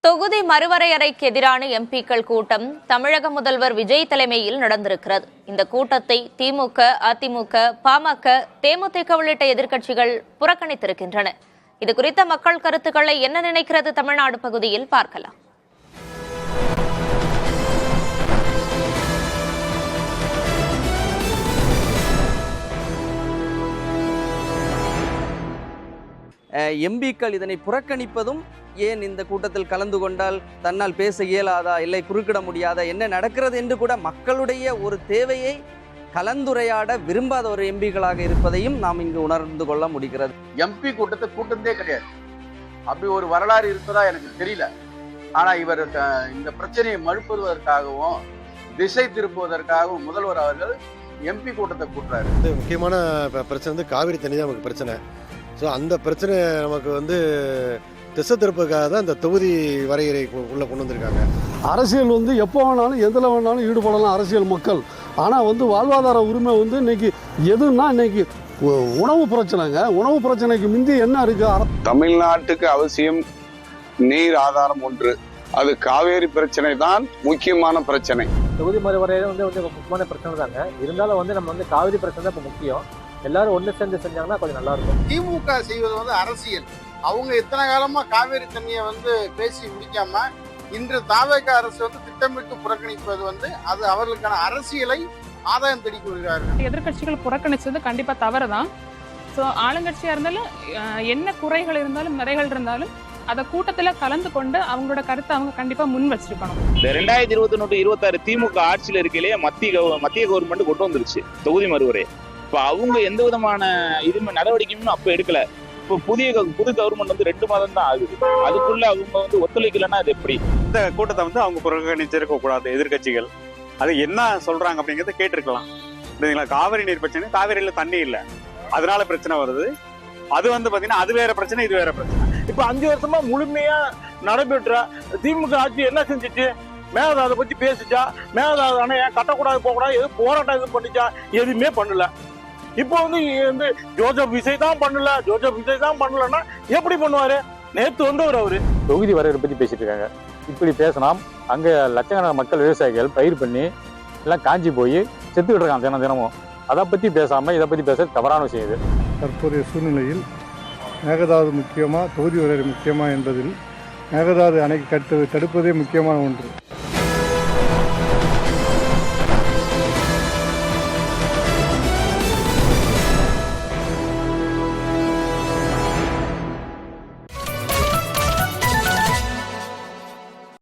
தொகுதி மறுவரையறைக்கு எதிரான எம்பிக்கள் கூட்டம் தமிழக முதல்வர் விஜய் தலைமையில் நடந்திருக்கிறது. இந்த கூட்டத்தை திமுக, அதிமுக, பாமக, தேமுதிக உள்ளிட்ட எதிர்க்கட்சிகள் புறக்கணித்திருக்கின்றன. இதுகுறித்த மக்கள் கருத்துக்களை என்ன நினைக்கிறது தமிழ்நாடு பகுதியில் பார்க்கலாம். எம்பிக்கள் இதனை புறக்கணிப்பதும், ஏன் இந்த கூட்டத்தில் கலந்து கொண்டால் தன்னால் பேச இயலாதா, இல்லை குறுக்கிட முடியாதா, என்ன நடக்கிறது என்று கூட மக்களுடைய ஒரு தேவையை கலந்துரையாட விரும்பாத ஒரு எம்பிக்களாக இருப்பதையும் நாம் இங்கு உணர்ந்து கொள்ள முடிகிறது. எம்பி கூட்டத்தை கூட்டத்தே கிடையாது. அப்படி ஒரு வரலாறு இருப்பதா எனக்கு தெரியல. ஆனா இவர் இந்த பிரச்சனையை மறுப்பதற்காகவும் திசை திருப்புவதற்காகவும் முதல்வர் அவர்கள் எம்பி கூட்டத்தை கூட்டுறாரு. முக்கியமான பிரச்சனை வந்து காவிரி தண்ணி தான் நமக்கு பிரச்சனை. ஸோ அந்த பிரச்சனை நமக்கு திசை திருப்பதுக்காக தான் இந்த தொகுதி வரையறை உள்ள கொண்டு வந்திருக்காங்க. அரசியல் எப்போ வேணாலும் எதில் வேணாலும் ஈடுபடலாம் அரசியல் மக்கள். ஆனால் வாழ்வாதார உரிமை இன்னைக்கு எதுன்னா இன்னைக்கு உணவு பிரச்சனைங்க. உணவு பிரச்சனைக்கு முந்தி என்ன இருக்கு? தமிழ்நாட்டுக்கு அவசியம் நீர் ஆதாரம் ஒன்று. அது காவேரி பிரச்சனை தான் முக்கியமான பிரச்சனை. தொகுதி மறுவரையில முக்கியமான பிரச்சனை தாங்க. இருந்தாலும் நம்ம காவிரி பிரச்சனை தான் இப்போ முக்கியம். எல்லாரும் ஒன்று சேர்ந்து செஞ்சாங்கன்னா கொஞ்சம் நல்லா இருக்கும். திமுக செய்வது அரசியல். அவங்க இத்தனை காலமா காவேரி தண்ணியை பேசி முடிக்காம இன்று தாவேக அரசு திட்டமிட்டு புறக்கணிப்பது அது அவர்களுக்கான அரசியலை ஆதாயம் தேடிக் கொள்கிறார்கள். எதிர்கட்சிகள் புறக்கணிச்சது கண்டிப்பா தவறுதான். ஸோ ஆளுங்கட்சியா இருந்தாலும் என்ன குறைகள் இருந்தாலும் நிறைகள் இருந்தாலும் அதை கூட்டத்துல கலந்து கொண்டு அவங்களோட கருத்தை அவங்க கண்டிப்பா முன் வச்சிருக்கணும். இந்த 2021-26 திமுக ஆட்சியில் இருக்கையிலேயே மத்திய கவர்மெண்ட் கொண்டு வந்துருச்சு தொகுதி மறுவரை. இப்ப அவங்க எந்த விதமான நடவடிக்கையும் அப்ப எடுக்கல. இப்போ புது கவர்மெண்ட் 2 மாதம் தான் ஆகுது. அதுக்குள்ள அவங்க ஒத்துழைக்கலன்னா அது எப்படி? இந்த கூட்டத்தை அவங்க புறக்கணிச்சிருக்க கூடாது. எதிர்கட்சிகள் அது என்ன சொல்றாங்க அப்படிங்கறத கேட்டிருக்கலாம். காவிரி நீர் பிரச்சனை, காவிரியில தண்ணி இல்லை, அதனால பிரச்சனை வருது. அது பாத்தீங்கன்னா அது வேற பிரச்சனை, இது வேற பிரச்சனை. இப்ப 5 வருஷமா முழுமையா நடைபெற்ற திமுக ஆட்சி என்ன செஞ்சுச்சு? மேகதாதை பத்தி பேசிச்சா? மேகதாது அணை கட்டக்கூடாது, போகக்கூடாது, எது போராட்டம் எது பண்ணிச்சா? எதுவுமே பண்ணல. இப்போ ஜோசப் விஜய் தான் பண்ணல. ஜோசப் விஜய் தான் பண்ணலன்னா எப்படி பண்ணுவாரு? நேத்து அவரு தொகுதி வரையறை பத்தி பேசிட்டு இருக்காங்க. இப்படி பேசலாம். அங்க லட்சக்கணக்கான மக்கள் விவசாயிகள் பயிர் பண்ணி எல்லாம் காஞ்சி போய் செத்துக்கிட்டு இருக்காங்க தினமும். அதை பத்தி பேசாம இதை பத்தி பேச தவறான விஷயம் இது. தற்போதைய சூழ்நிலையில் மேகதாது முக்கியமா தொகுதி வரையறை முக்கியமா என்பதில் மேகதாது அணை தடுப்பதே முக்கியமான ஒன்று.